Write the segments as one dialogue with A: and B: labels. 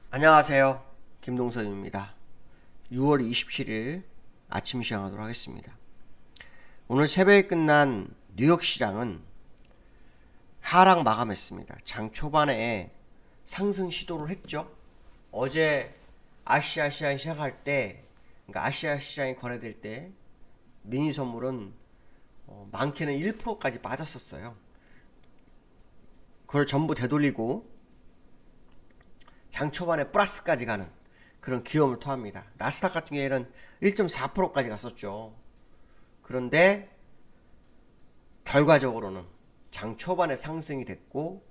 A: 안녕하세요. 김동선입니다. 6월 27일 아침 시작하도록 하겠습니다. 오늘 새벽에 끝난 뉴욕 시장은 하락 마감했습니다. 장 초반에 상승 시도를 했죠. 어제 아시아 시장이 시작할 때, 그러니까 아시아 시장이 거래될 때 미니 선물은 많게는 1%까지 빠졌었어요. 그걸 전부 되돌리고 장 초반에 플러스까지 가는 그런 기염을 토합니다. 나스닥 같은 경우에는 1.4%까지 갔었죠. 그런데 결과적으로는 장 초반에 상승이 됐고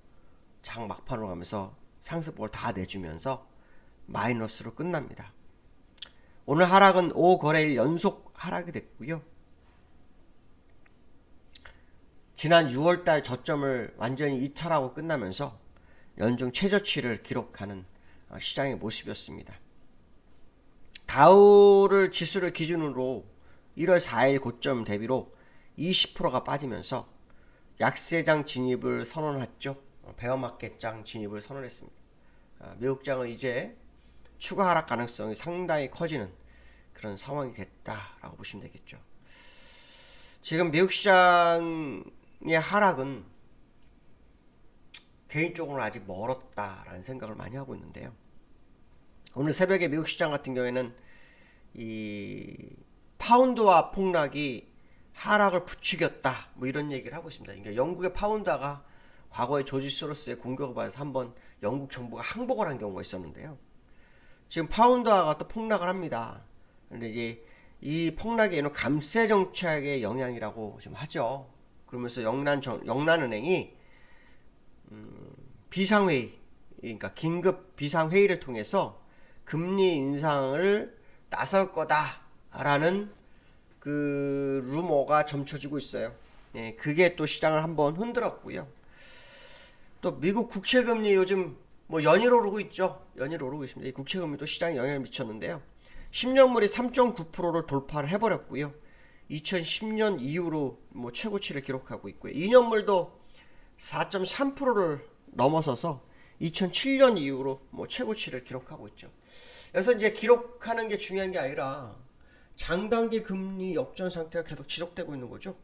A: 장 막판으로 가면서 상승폭을 다 내주면서 마이너스로 끝납니다. 오늘 하락은 5거래일 연속 하락이 됐고요. 지난 6월달 저점을 완전히 이탈하고 끝나면서 연중 최저치를 기록하는 시장의 모습이었습니다. 다우를 지수를 기준으로 1월 4일 고점 대비로 20%가 빠지면서 약세장 진입을 선언했죠. 베어마켓장 진입을 선언했습니다. 미국장은 이제 추가 하락 가능성이 상당히 커지는 그런 상황이 됐다라고 보시면 되겠죠. 지금 미국 시장의 하락은 개인적으로는 아직 멀었다라는 생각을 많이 하고 있는데요. 오늘 새벽에 미국 시장 같은 경우에는 이 파운드화 폭락이 하락을 부추겼다 뭐 이런 얘기를 하고 있습니다. 그러니까 영국의 파운드가 과거에 조지 소로스의 공격을 받아서 한번 영국 정부가 항복을 한 경우가 있었는데요. 지금 파운드화가 또 폭락을 합니다. 그런데 이제 이 폭락에는 감세 정책의 영향이라고 좀 하죠. 그러면서 영란은행이 비상회의, 그러니까 긴급 비상회의를 통해서 금리 인상을 나설 거다라는 그 루머가 점쳐지고 있어요. 예, 그게 또 시장을 한번 흔들었고요. 또 미국 국채금리 요즘 뭐 연일 오르고 있죠. 연일 오르고 있습니다. 이 국채금리도 시장에 영향을 미쳤는데요. 10년물이 3.9%를 돌파를 해버렸고요. 2010년 이후로 뭐 최고치를 기록하고 있고요. 2년물도 4.3%를 넘어서서 2007년 이후로 뭐 최고치를 기록하고 있죠. 그래서 이제 기록하는 게 중요한 게 아니라 장단기 금리 역전 상태가 계속 지속되고 있는 거죠.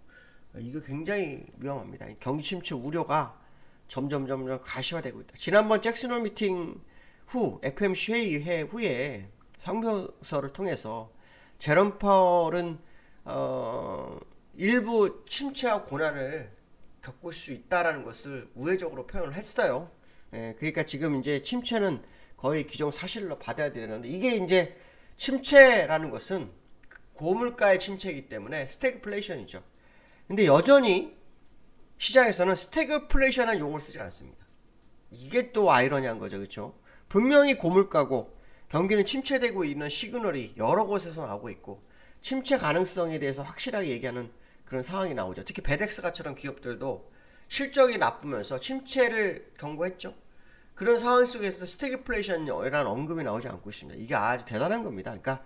A: 이거 굉장히 위험합니다. 경기 침체 우려가 점점 가시화되고 있다. 지난번 잭슨홀 미팅 후 FMC 회의 후에 성명서를 통해서 제롬 파월은 일부 침체와 고난을 겪을 수 있다라는 것을 우회적으로 표현을 했어요. 예, 그러니까 지금 이제 침체는 거의 기정사실로 받아야 되는데 이게 이제 침체라는 것은 고물가의 침체이기 때문에 스태그플레이션이죠. 근데 여전히 시장에서는 스태그플레이션이라는 용어를 쓰지 않습니다. 이게 또 아이러니한 거죠, 그렇죠? 분명히 고물가고 경기는 침체되고 있는 시그널이 여러 곳에서 나오고 있고 침체 가능성에 대해서 확실하게 얘기하는 그런 상황이 나오죠. 특히 베덱스가처럼 기업들도 실적이 나쁘면서 침체를 경고했죠. 그런 상황 속에서 스태그플레이션이라는 언급이 나오지 않고 있습니다. 이게 아주 대단한 겁니다. 그러니까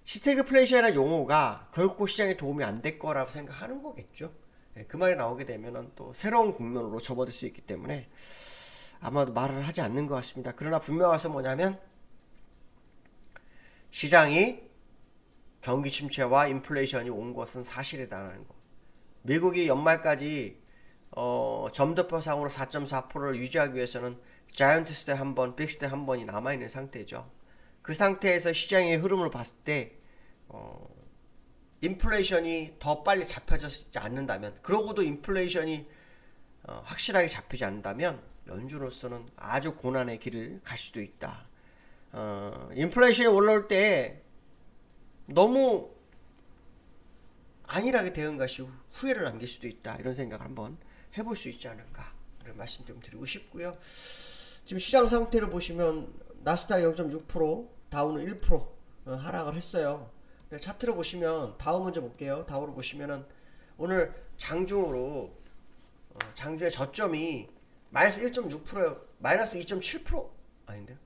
A: 스태그플레이션이라는 용어가 결코 시장에 도움이 안 될 거라고 생각하는 거겠죠. 그 말이 나오게 되면 또 새로운 국면으로 접어들 수 있기 때문에 아마도 말을 하지 않는 것 같습니다. 그러나 분명해서 뭐냐면 시장이 경기 침체와 인플레이션이 온 것은 사실이다라는 거. 미국이 연말까지 점도표상으로 4.4%를 유지하기 위해서는 자이언트 스텝 한 번, 빅 스텝 한 번이 남아있는 상태죠. 그 상태에서 시장의 흐름을 봤을 때 인플레이션이 더 빨리 잡혀지지 않는다면, 그러고도 인플레이션이 확실하게 잡히지 않는다면 연준으로서는 아주 고난의 길을 갈 수도 있다. 인플레이션이 올라올 때 너무 안일하게 대응 것이 후회를 남길 수도 있다. 이런 생각을 한번 해볼 수 있지 않을까. 이런 말씀 좀 드리고 싶고요. 지금 시장 상태를 보시면 나스닥 0.6%, 다우는 1% 하락을 했어요. 차트를 보시면 다우 먼저 볼게요. 다우를 보시면은 오늘 장중으로 장중의 저점이 마이너스 1.6%예요. 마이너스 2.7% 아닌데요.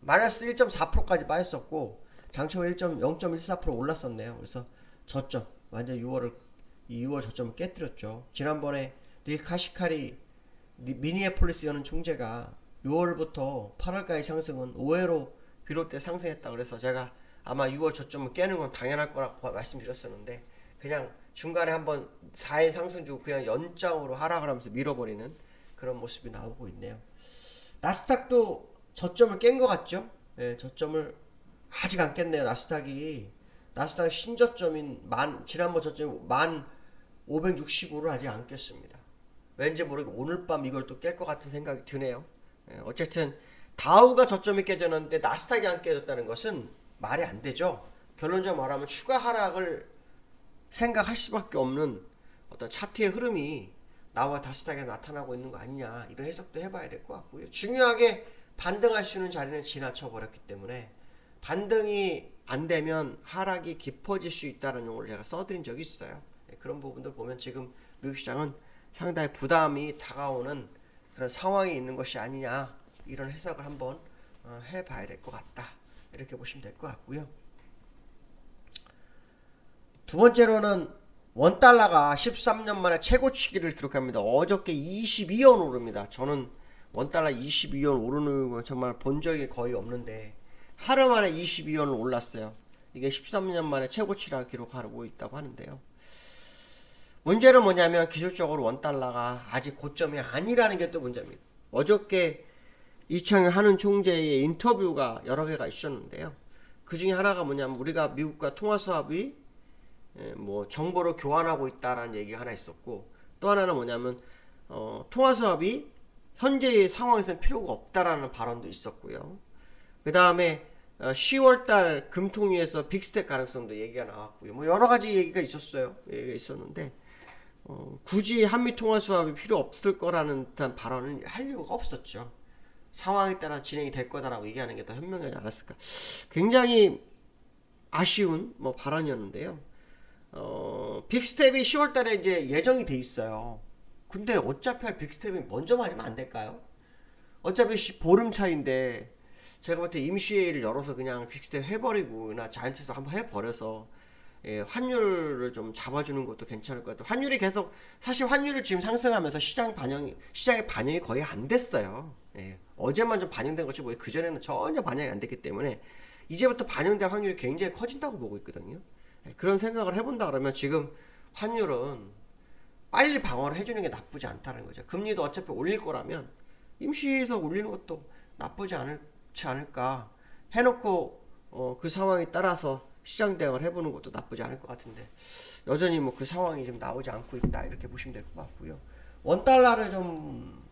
A: 마이너스 1.4%까지 빠졌었고 장초에 0.14% 올랐었네요. 그래서 저점 완전 6월 저점을 깨뜨렸죠. 지난번에 닐 카시카리 미니애폴리스 여는 총재가 6월부터 8월까지 상승은 5회로 비롯돼 상승했다. 그래서 제가 아마 6월 저점을 깨는 건 당연할 거라고 말씀드렸었는데 그냥 중간에 한번 4일 상승 주고 그냥 연장으로 하락을 하면서 밀어버리는 그런 모습이 나오고 있네요. 나스닥도 저점을 깬 것 같죠? 예, 저점을 아직 안 깼네요. 나스닥 신저점인 지난번 저점이 1565를 아직 안 깼습니다. 왠지 모르게 오늘 밤 이걸 또 깰 것 같은 생각이 드네요. 예, 어쨌든 다우가 저점이 깨졌는데 나스닥이 안 깨졌다는 것은 말이 안 되죠. 결론적으로 말하면 추가 하락을 생각할 수밖에 없는 어떤 차트의 흐름이 나와 나스닥에 나타나고 있는 거 아니냐, 이런 해석도 해봐야 될 것 같고요. 중요하게 반등할 수 있는 자리는 지나쳐 버렸기 때문에 반등이 안 되면 하락이 깊어질 수 있다는 용어를 제가 써드린 적이 있어요. 그런 부분들 보면 지금 미국 시장은 상당히 부담이 다가오는 그런 상황이 있는 것이 아니냐, 이런 해석을 한번 해봐야 될 것 같다, 이렇게 보시면 될 것 같고요. 두 번째로는 원달러가 13년 만에 최고치기를 기록합니다. 어저께 22원 오릅니다. 저는 원달러 22원 오르는 거 정말 본 적이 거의 없는데 하루 만에 22원을 올랐어요. 이게 13년 만에 최고치라 기록하고 있다고 하는데요. 문제는 뭐냐면 기술적으로 원달러가 아직 고점이 아니라는 게 또 문제입니다. 어저께 이창용 한은 총재의 인터뷰가 여러 개가 있었는데요. 그 중에 하나가 뭐냐면 우리가 미국과 통화수합이 뭐 정보를 교환하고 있다라는 얘기가 하나 있었고, 또 하나는 뭐냐면 통화수합이 현재의 상황에서는 필요가 없다라는 발언도 있었고요. 그 다음에 10월달 금통위에서 빅스텝 가능성도 얘기가 나왔고요. 뭐 여러 가지 얘기가 있었어요. 얘기가 있었는데 굳이 한미 통화수합이 필요 없을 거라는 듯한 발언은 할 이유가 없었죠. 상황에 따라 진행이 될 거다라고 얘기하는 게 더 현명하지 않았을까. 굉장히 아쉬운 뭐 발언이었는데요. 빅스텝이 10월달에 이제 예정이 돼 있어요. 근데 어차피 할 빅스텝이 먼저 맞으면 안 될까요? 어차피 보름 차인데 제가 볼 때 임시회의를 열어서 그냥 빅스텝 해버리고나 자이언트에서 한번 해버려서 환율을 좀 잡아주는 것도 괜찮을 것 같아요. 환율이 계속, 사실 환율을 지금 상승하면서 시장의 반영이 거의 안 됐어요. 어제만 좀 반영된 거지 뭐 그전에는 전혀 반영이 안 됐기 때문에 이제부터 반영될 확률이 굉장히 커진다고 보고 있거든요. 그런 생각을 해본다 그러면 지금 환율은 빨리 방어를 해주는 게 나쁘지 않다는 거죠. 금리도 어차피 올릴 거라면 임시회에서 올리는 것도 나쁘지 않지 않을까 해놓고 그 상황에 따라서 시장 대응을 해보는 것도 나쁘지 않을 것 같은데 여전히 뭐 그 상황이 좀 나오지 않고 있다, 이렇게 보시면 될 것 같고요. 원달러를 좀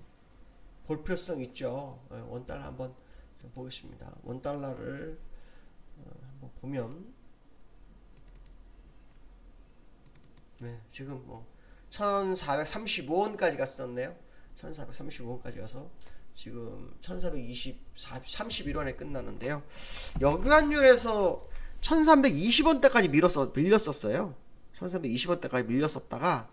A: 볼 필요성 있죠. 원달러 한번 좀 보겠습니다. 원달러를 한번 보면 지금 뭐 1435원까지 갔었네요. 1435원까지 가서 지금 1431원에 끝나는데요. 역유환율에서 1320원대까지 밀렸었어요. 1320원대까지 밀렸었다가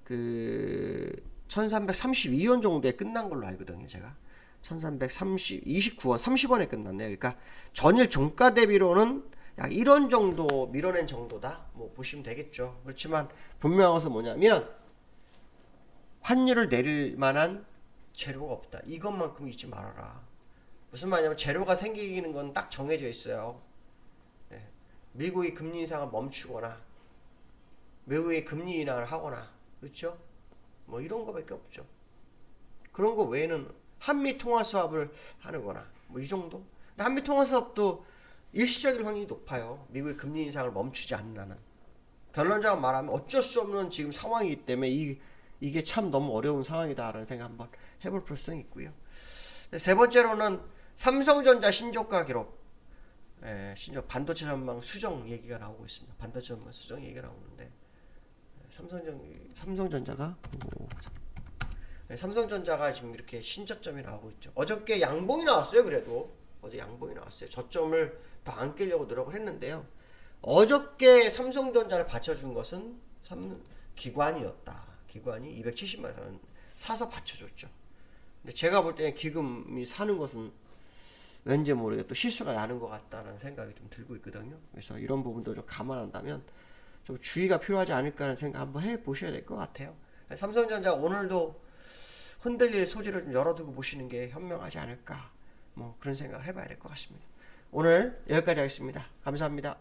A: 그 1332원 정도에 끝난 걸로 알거든요. 제가 29원 30원에 끝났네요. 그러니까 전일 종가 대비로는 약 1원 정도 밀어낸 정도다, 뭐 보시면 되겠죠. 그렇지만 분명한 것은 뭐냐면 환율을 내릴 만한 재료가 없다, 이것만큼 잊지 말아라. 무슨 말이냐면 재료가 생기는 건 딱 정해져 있어요. 미국이 금리 인상을 멈추거나 미국이 금리 인하를 하거나, 그렇죠? 뭐 이런 거밖에 없죠. 그런 거 외에는 한미 통화 수합을 하는 거나 뭐 이 정도. 한미 통화 수합도 일시적일 확률이 높아요. 미국의 금리 인상을 멈추지 않는 한은. 결론적으로 말하면 어쩔 수 없는 지금 상황이기 때문에 이게 참 너무 어려운 상황이다라는 생각 한번 해볼 필요성이 있고요. 세 번째로는 삼성전자 신저가 기록, 반도체 전망 수정 얘기가 나오고 있습니다. 반도체 전망 수정 얘기가 나오는데 삼성전자가 지금 이렇게 신저점이 나오고 있죠. 어저께 양봉이 나왔어요. 그래도 어제 양봉이 나왔어요. 저점을 더 안 깨려고 노력을 했는데요. 어저께 삼성전자를 받쳐준 것은 기관이었다. 기관이 270만 원 사서 받쳐줬죠. 근데 제가 볼 때는 기금이 사는 것은 왠지 모르게 또 실수가 나는 것 같다는 생각이 좀 들고 있거든요. 그래서 이런 부분도 좀 감안한다면 좀 주의가 필요하지 않을까 하는 생각 한번 해보셔야 될 것 같아요. 삼성전자 오늘도 흔들릴 소지를 좀 열어두고 보시는 게 현명하지 않을까. 뭐 그런 생각을 해봐야 될 것 같습니다. 오늘 여기까지 하겠습니다. 감사합니다.